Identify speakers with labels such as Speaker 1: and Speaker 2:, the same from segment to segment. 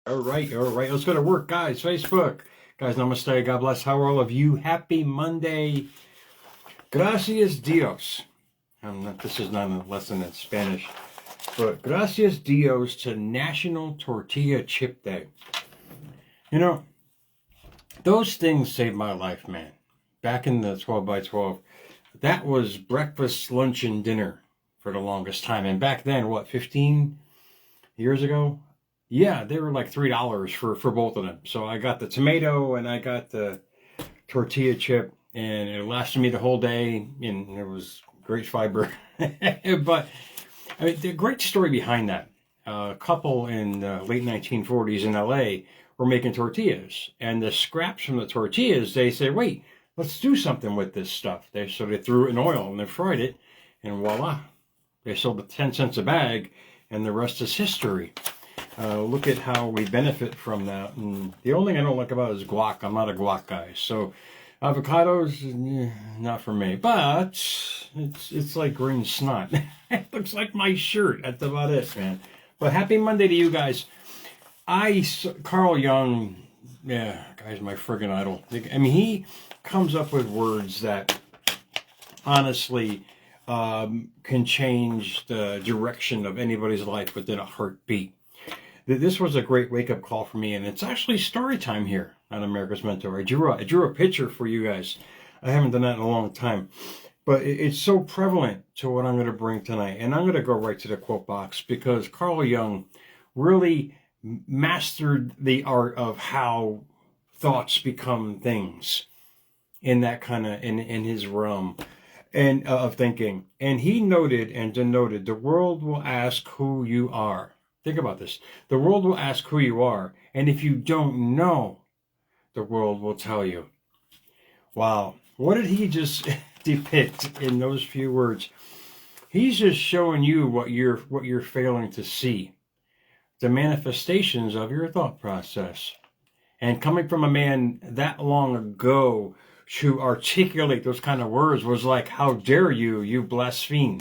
Speaker 1: All right, all right. Let's go to work, guys. Facebook. Guys, namaste. God bless. How are all of you? Happy Monday. Gracias Dios. This is not a lesson in Spanish, but gracias Dios to National Tortilla Chip Day. You know, those things saved my life, man. Back in the 12 by 12, that was breakfast, lunch, and dinner for the longest time. And back then, what, 15 years ago? Yeah, they were like $3 for both of them. So I got the tomato and I got the tortilla chip, and it lasted me the whole day, and it was great fiber. But I mean, the great story behind that. A couple in the late 1940s in LA were making tortillas, and the scraps from the tortillas, they said, wait, let's do something with this stuff. So they threw it in oil and they fried it, and voila, they sold it 10 cents a bag, and the rest is history. Look at how we benefit from that. And the only thing I don't like about it is guac. I'm not a guac guy. So avocados, not for me. But it's like green snot. It looks like my shirt. That's about it, man. But happy Monday to you guys. Carl Jung, yeah, guy's my friggin' idol. I mean, he comes up with words that honestly can change the direction of anybody's life within a heartbeat. This was a great wake-up call for me, and it's actually story time here on America's Mentor. I drew a picture for you guys. I haven't done that in a long time, but it's so prevalent to what I'm going to bring tonight. And I'm going to go right to the quote box, because Carl Jung really mastered the art of how thoughts become things in that kind of, in his realm and of thinking. And he noted and denoted, the world will ask who you are. Think about this. The world will ask who you are, and if you don't know, the world will tell you. Wow. What did he just depict in those few words? He's just showing you what you're failing to see. The manifestations of your thought process. And coming from a man that long ago to articulate those kind of words was like, how dare you, you blaspheme.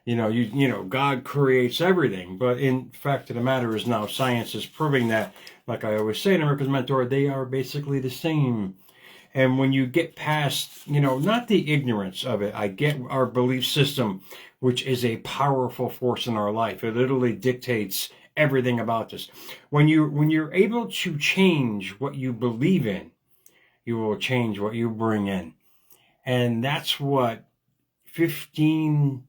Speaker 1: You know, God creates everything. But in fact of the matter is now science is proving that, like I always say in America's Mentor, they are basically the same. And when you get past, not the ignorance of it, I get our belief system, which is a powerful force in our life. It literally dictates everything about us. When you're able to change what you believe in, you will change what you bring in. And that's what 12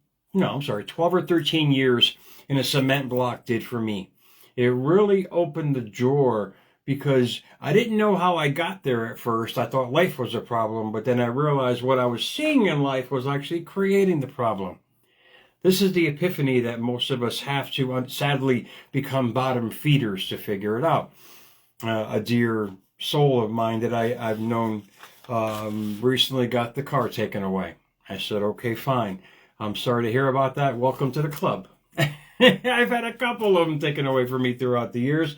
Speaker 1: or 13 years in a cement block did for me. It really opened the door, because I didn't know how I got there at first. I thought life was a problem, but then I realized what I was seeing in life was actually creating the problem. This is the epiphany that most of us have to sadly become bottom feeders to figure it out. A dear soul of mine that I've known recently got the car taken away. I said, okay, fine. I'm sorry to hear about that. Welcome to the club. I've had a couple of them taken away from me throughout the years.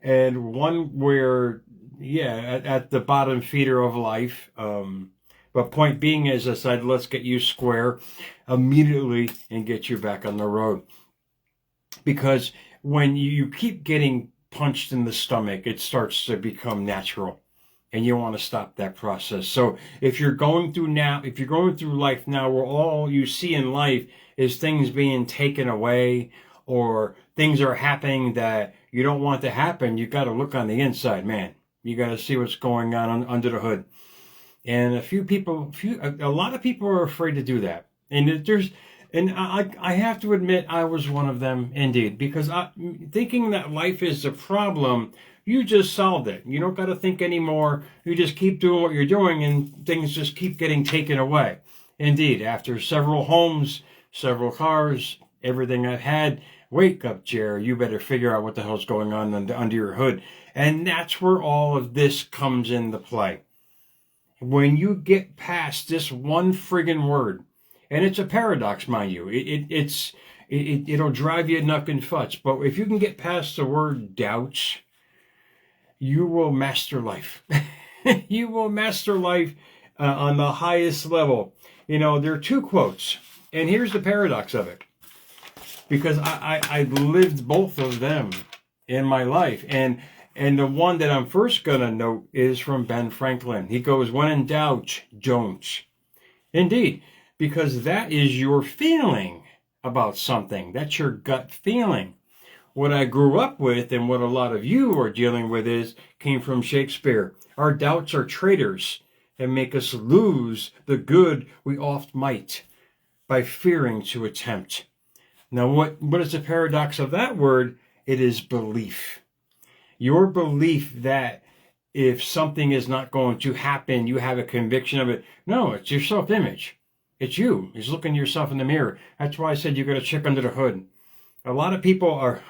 Speaker 1: And one where, at the bottom feeder of life. But point being is, I said, let's get you square immediately and get you back on the road. Because when you keep getting punched in the stomach, it starts to become natural. And you want to stop that process. So if you're going through life now where all you see in life is things being taken away, or things are happening that you don't want to happen, you got to look on the inside, man. You got to see what's going on under the hood. And a lot of people are afraid to do that. And I have to admit, I was one of them indeed, because thinking that life is a problem, you just solved it. You don't got to think anymore. You just keep doing what you're doing, and things just keep getting taken away. Indeed, after several homes, several cars, everything I've had, wake up, Jer. You better figure out what the hell's going on under your hood. And that's where all of this comes into play. When you get past this one friggin' word, and it's a paradox, mind you, it'll drive you nuck and futz. But if you can get past the word doubts, you will master life. You will master life on the highest level. There are two quotes, and here's the paradox of it. Because I lived both of them in my life. And the one that I'm first going to note is from Ben Franklin. He goes, when in doubt, don't. Indeed, because that is your feeling about something. That's your gut feeling. What I grew up with and what a lot of you are dealing with came from Shakespeare. Our doubts are traitors and make us lose the good we oft might by fearing to attempt. Now, what is the paradox of that word? It is belief. Your belief that if something is not going to happen, you have a conviction of it. No, it's your self-image. It's you. It's looking yourself in the mirror. That's why I said you got to check under the hood. A lot of people are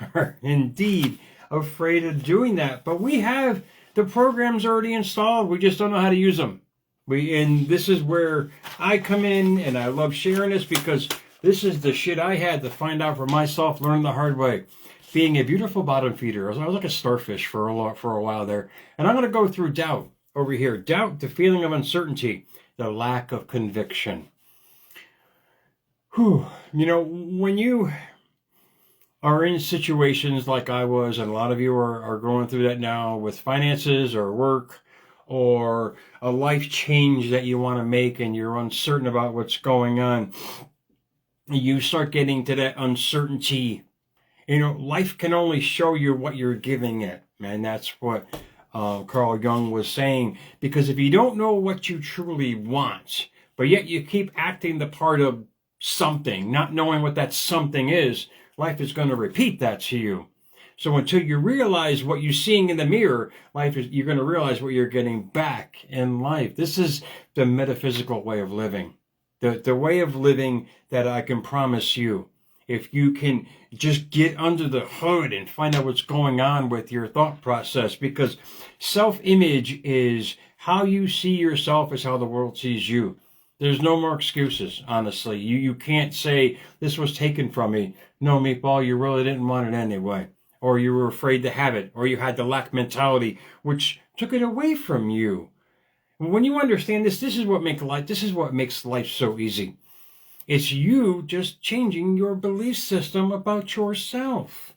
Speaker 1: indeed afraid of doing that, but we have the programs already installed. We just don't know how to use them. And this is where I come in, and I love sharing this because this is the shit I had to find out for myself, learn the hard way. Being a beautiful bottom feeder, I was like a starfish for a while there. And I'm going to go through doubt over here. Doubt, the feeling of uncertainty, the lack of conviction. Whew. You know, when you are in situations like I was, and a lot of you are going through that now with finances or work or a life change that you want to make and you're uncertain about what's going on, you start getting to that uncertainty. You know, life can only show you what you're giving it, man. That's what Carl Jung was saying. Because if you don't know what you truly want, but yet you keep acting the part of something, not knowing what that something is, life is going to repeat that to you. So until you realize what you're seeing in the mirror, you're going to realize what you're getting back in life. This is the metaphysical way of living. The way of living that I can promise you. If you can just get under the hood and find out what's going on with your thought process, because self-image is how you see yourself is how the world sees you. There's no more excuses, honestly. You can't say, this was taken from me. No, Meatball, you really didn't want it anyway. Or you were afraid to have it. Or you had the lack mentality, which took it away from you. When you understand this, this is what makes life so easy. It's you just changing your belief system about yourself.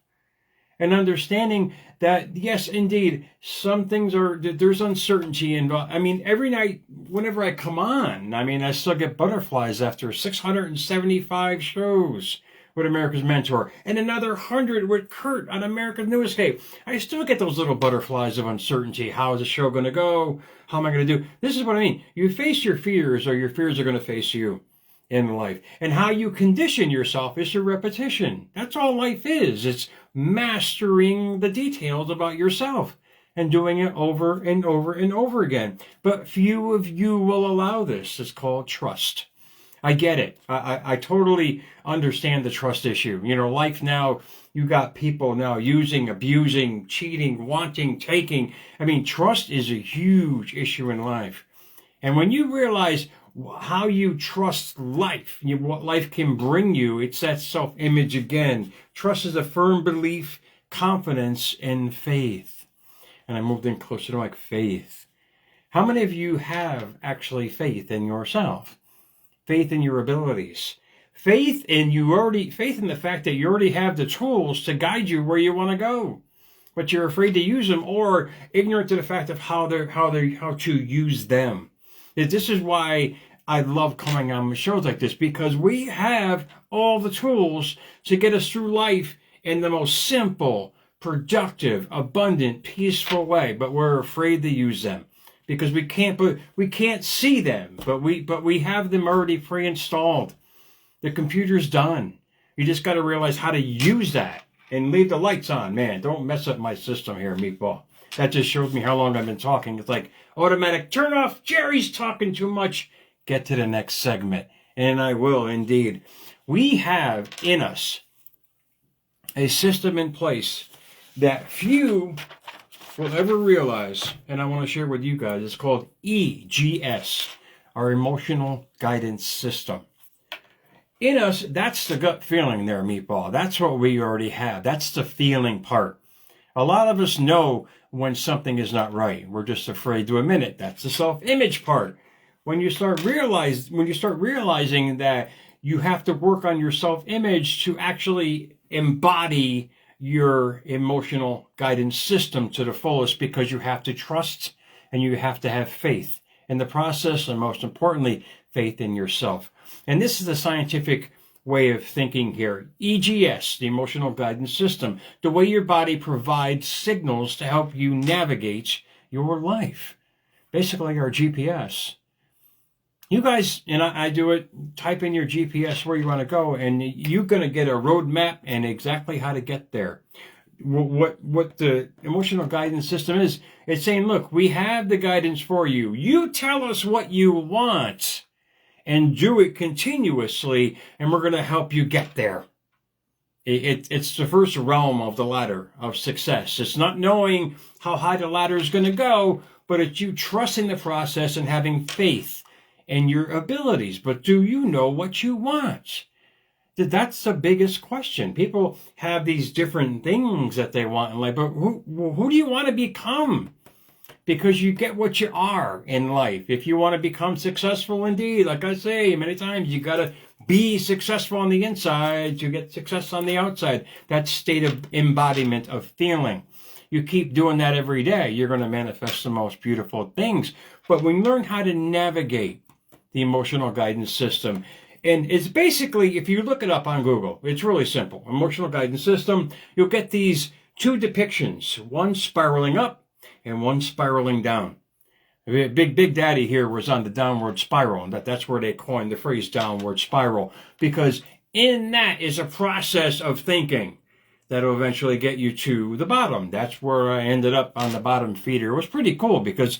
Speaker 1: And understanding that, yes, indeed, some things there's uncertainty involved. I mean, every night, whenever I come on, I still get butterflies after 675 shows with America's Mentor and another 100 with Kurt on America's New Escape. I still get those little butterflies of uncertainty. How is the show going to go? How am I going to do? This is what I mean. You face your fears, or your fears are going to face you in life. And how you condition yourself is your repetition. That's all life is. It's mastering the details about yourself and doing it over and over and over again. But few of you will allow this. It's called trust. I get it. I totally understand the trust issue. You know, life now, you got people now using, abusing, cheating, wanting, taking. I mean, trust is a huge issue in life. And when you realize how you trust life, what life can bring you, it's that self-image again. Trust is a firm belief, confidence, and faith. And I moved in closer to like faith. How many of you have actually faith in yourself? Faith in your abilities. Faith in the fact that you already have the tools to guide you where you want to go. But you're afraid to use them, or ignorant to the fact of how to use them. This is why I love coming on shows like this, because we have all the tools to get us through life in the most simple, productive, abundant, peaceful way, but we're afraid to use them because we can't see them, but we have them already pre-installed. The computer's done. You just got to realize how to use that and leave the lights on. Man, don't mess up my system here, Meatball. That just shows me how long I've been talking. It's like automatic turn off. Jerry's talking too much. Get to the next segment. And I will indeed. We have in us a system in place that few will ever realize. And I want to share with you guys. It's called EGS, our emotional guidance system. In us, that's the gut feeling there, Meatball. That's what we already have. That's the feeling part. A lot of us know when something is not right. We're just afraid to admit it. That's the self-image part. When you start realizing that you have to work on your self-image to actually embody your emotional guidance system to the fullest, because you have to trust and you have to have faith in the process, and most importantly, faith in yourself. And this is the scientific way of thinking here. EGS, the emotional guidance system, the way your body provides signals to help you navigate your life. Basically our GPS. You guys, and I do it, type in your GPS where you want to go, and you're going to get a roadmap and exactly how to get there. What the emotional guidance system is, it's saying, look, we have the guidance for you. You tell us what you want and do it continuously, and we're going to help you get there. It's the first realm of the ladder of success. It's not knowing how high the ladder is going to go, but it's you trusting the process and having faith in your abilities. But do you know what you want? That's the biggest question. People have these different things that they want in life, but who do you want to become? Because you get what you are in life. If you want to become successful indeed, like I say many times, you got to be successful on the inside to get success on the outside. That state of embodiment of feeling. You keep doing that every day, you're going to manifest the most beautiful things. But we learn how to navigate the emotional guidance system. And it's basically, if you look it up on Google, it's really simple. Emotional guidance system, you'll get these two depictions, one spiraling up and one spiraling down. Big Daddy here was on the downward spiral, and that's where they coined the phrase downward spiral, because in that is a process of thinking that'll eventually get you to the bottom. That's where I ended up on the bottom feeder. It was pretty cool, because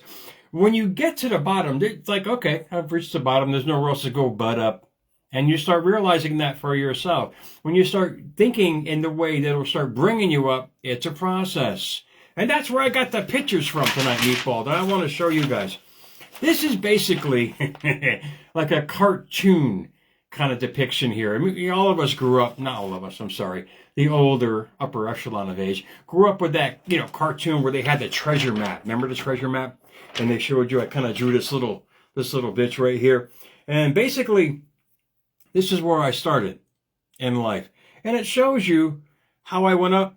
Speaker 1: when you get to the bottom, it's like, okay, I've reached the bottom. There's nowhere else to go but up. And you start realizing that for yourself. When you start thinking in the way that will start bringing you up, it's a process. And that's where I got the pictures from tonight, Meatball, that I want to show you guys. This is basically like a cartoon kind of depiction here. I mean, all of us grew up, not all of us, I'm sorry, the older upper echelon of age, grew up with that, cartoon where they had the treasure map. Remember the treasure map? And they showed you, I kind of drew this little bitch right here. And basically, this is where I started in life. And it shows you how I went up.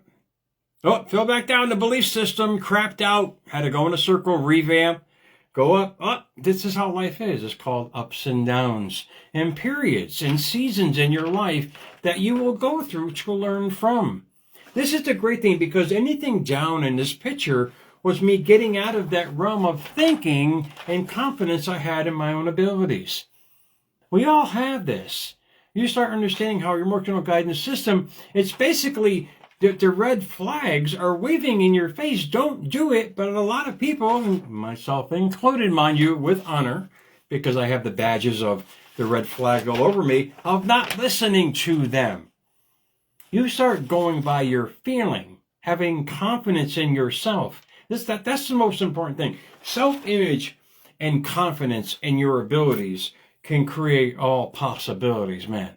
Speaker 1: Oh, fell back down the belief system, crapped out, had to go in a circle, revamp, go up, up. This is how life is. It's called ups and downs and periods and seasons in your life that you will go through to learn from. This is the great thing, because anything down in this picture was me getting out of that realm of thinking and confidence I had in my own abilities. We all have this. You start understanding how your emotional guidance system, it's basically the red flags are waving in your face. Don't do it. But a lot of people, myself included, mind you, with honor, because I have the badges of the red flag all over me, of not listening to them. You start going by your feeling, having confidence in yourself. That's the most important thing. Self-image and confidence in your abilities can create all possibilities, man.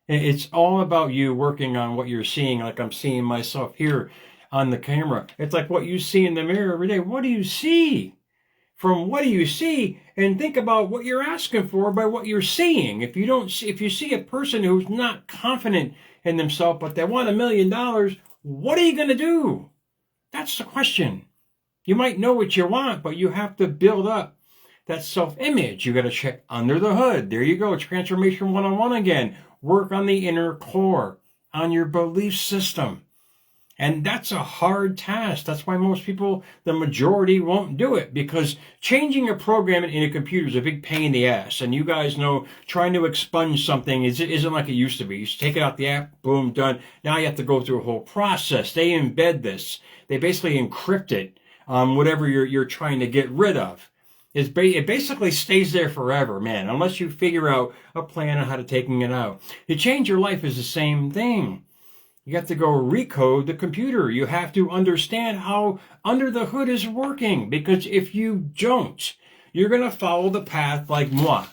Speaker 1: It's all about you working on what you're seeing, like I'm seeing myself here on the camera. It's like what you see in the mirror every day. What do you see? From what do you see? And think about what you're asking for by what you're seeing. If you see a person who's not confident in themselves, but they want $1 million, what are you going to do? That's the question. You might know what you want, but you have to build up that self-image. You got to check under the hood. There you go. Transformation 101 again. Work on the inner core, on your belief system. And that's a hard task. That's why most people, the majority, won't do it, because changing a program in a computer is a big pain in the ass. And you guys know, trying to expunge something isn't like it used to be. You just take it out the app, boom, done. Now you have to go through a whole process. They embed this. They basically encrypt it on whatever you're trying to get rid of. It basically stays there forever, man, unless you figure out a plan on how to taking it out. To change your life is the same thing. You have to go recode the computer. You have to understand how under the hood is working, because if you don't, you're going to follow the path like moi.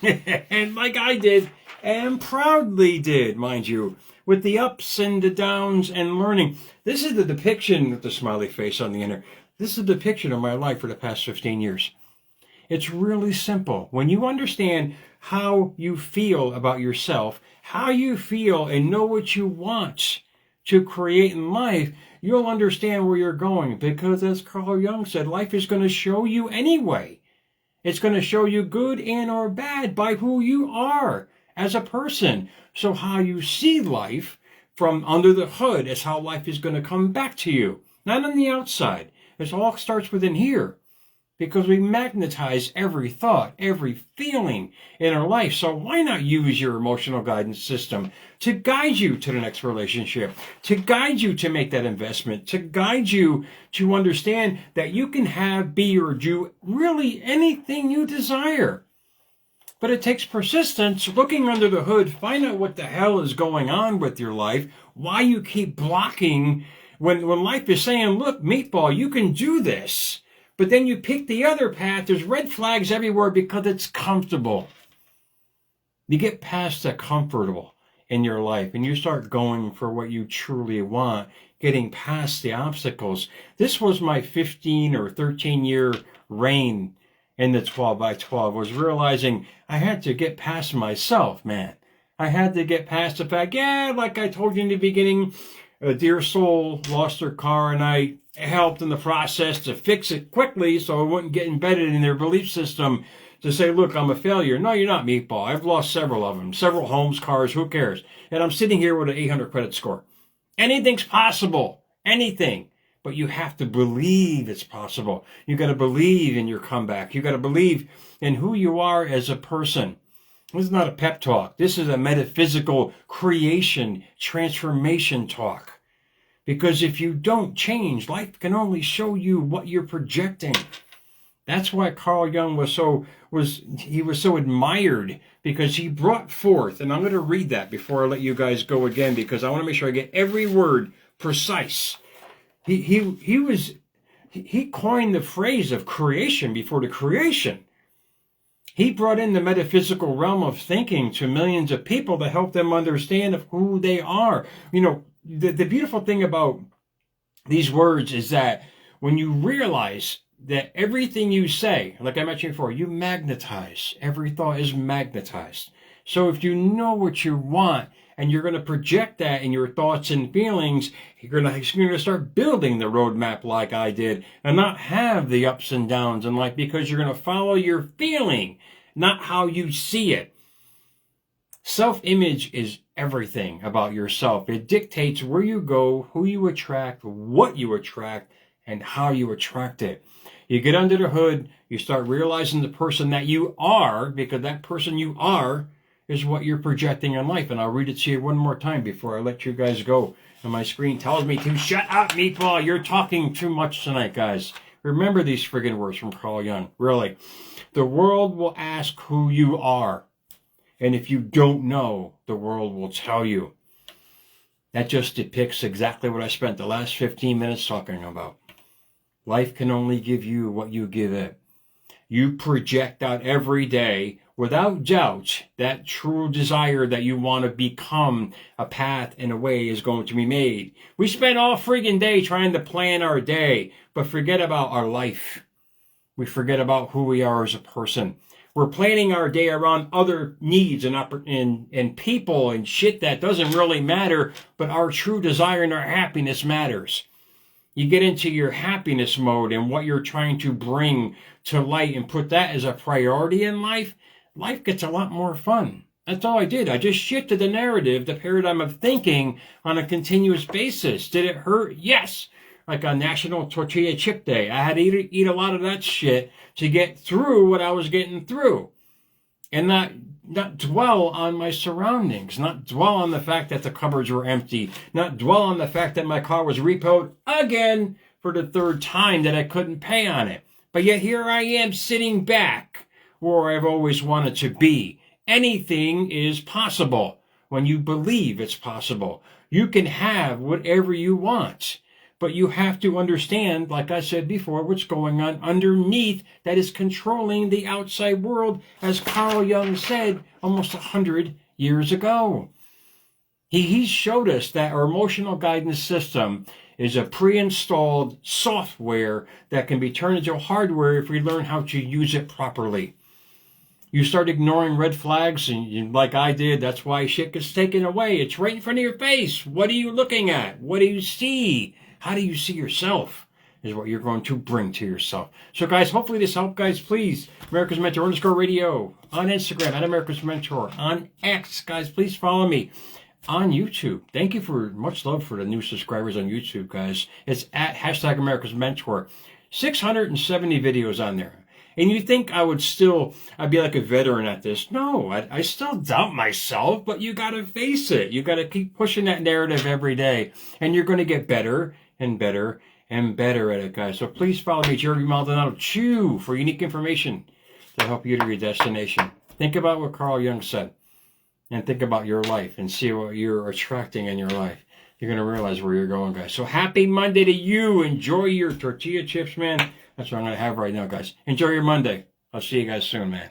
Speaker 1: And like I did, and proudly did, mind you, with the ups and the downs and learning. This is the depiction with the smiley face on the inner. This is the depiction of my life for the past 15 years. It's really simple. When you understand how you feel about yourself, how you feel and know what you want, to create in life, you'll understand where you're going. Because as Carl Jung said, life is going to show you anyway. It's going to show you good and or bad by who you are as a person. So how you see life from under the hood is how life is going to come back to you. Not on the outside. It all starts within here. Because we magnetize every thought, every feeling in our life. So why not use your emotional guidance system to guide you to the next relationship, to guide you to make that investment, to guide you to understand that you can have, be, or do really anything you desire. But it takes persistence, looking under the hood, find out what the hell is going on with your life, why you keep blocking when life is saying, look, Meatball, you can do this. But then you pick the other path. There's red flags everywhere because it's comfortable. You get past the comfortable in your life and you start going for what you truly want, getting past the obstacles. This was my 15 or 13 year reign in the 12 by 12, was realizing I had to get past myself, man. I had to get past the fact, like I told you in the beginning, a dear soul lost her car and I helped in the process to fix it quickly so it wouldn't get embedded in their belief system to say, look, I'm a failure. No, you're not, Meatball. I've lost several of them, several homes, cars, who cares? And I'm sitting here with an 800 credit score. Anything's possible, anything. But you have to believe it's possible. You got to believe in your comeback. You got to believe in who you are as a person. This is not a pep talk. This is a metaphysical creation, transformation talk. Because if you don't change, life can only show you what you're projecting. That's why Carl Jung was so admired, because he brought forth, and I'm going to read that before I let you guys go again, because I want to make sure I get every word precise. He coined the phrase of creation before the creation. He brought in the metaphysical realm of thinking to millions of people to help them understand of who they are. You know, the beautiful thing about these words is that when you realize that everything you say, like I mentioned before, you magnetize. Every thought is magnetized. So if you know what you want and you're going to project that in your thoughts and feelings, you're going to start building the roadmap like I did and not have the ups and downs in life, because you're going to follow your feeling, not how you see it. Self-image is everything about yourself. It dictates where you go, who you attract, what you attract, and how you attract it. You get under the hood, you start realizing the person that you are, because that person you are is what you're projecting in life. And I'll read it to you one more time before I let you guys go. And my screen tells me to shut up, Meatball. You're talking too much tonight, guys. Remember these friggin' words from Carl Jung. Really. The world will ask who you are. And if you don't know, the world will tell you. That just depicts exactly what I spent the last 15 minutes talking about. Life can only give you what you give it. You project out every day, without doubt, that true desire that you want to become. A path and a way is going to be made. We spend all friggin' day trying to plan our day, but forget about our life. We forget about who we are as a person. We're planning our day around other needs and people and shit that doesn't really matter, but our true desire and our happiness matters. You get into your happiness mode and what you're trying to bring to light and put that as a priority in life, life gets a lot more fun. That's all I did. I just shifted the narrative, the paradigm of thinking on a continuous basis. Did it hurt? Yes. Like on National Tortilla Chip Day, I had to eat a lot of that shit to get through what I was getting through. And not dwell on my surroundings, not dwell on the fact that the cupboards were empty, not dwell on the fact that my car was repoed again for the third time that I couldn't pay on it. But yet here I am sitting back where I've always wanted to be. Anything is possible when you believe it's possible. You can have whatever you want. But you have to understand, like I said before, what's going on underneath that is controlling the outside world, as Carl Jung said almost 100 years ago. He showed us that our emotional guidance system is a pre-installed software that can be turned into hardware if we learn how to use it properly. You start ignoring red flags, and like I did, that's why shit gets taken away. It's right in front of your face. What are you looking at? What do you see? How do you see yourself? Is what you're going to bring to yourself. So guys, hopefully this helped, guys. Please, America's Mentor _radio on Instagram, at America's Mentor, on X, guys. Please follow me on YouTube. Thank you for much love for the new subscribers on YouTube, guys. It's at hashtag America's Mentor. 670 videos on there. And you think I'd be like a veteran at this. No, I still doubt myself, but you got to face it. You got to keep pushing that narrative every day. And you're going to get better and better and better at it, guys. So please follow me, Jeremy Maldonado, Chew, for unique information to help you to your destination. Think about what Carl Jung said. And think about your life and see what you're attracting in your life. You're going to realize where you're going, guys. So happy Monday to you. Enjoy your tortilla chips, man. That's what I'm going to have right now, guys. Enjoy your Monday. I'll see you guys soon, man.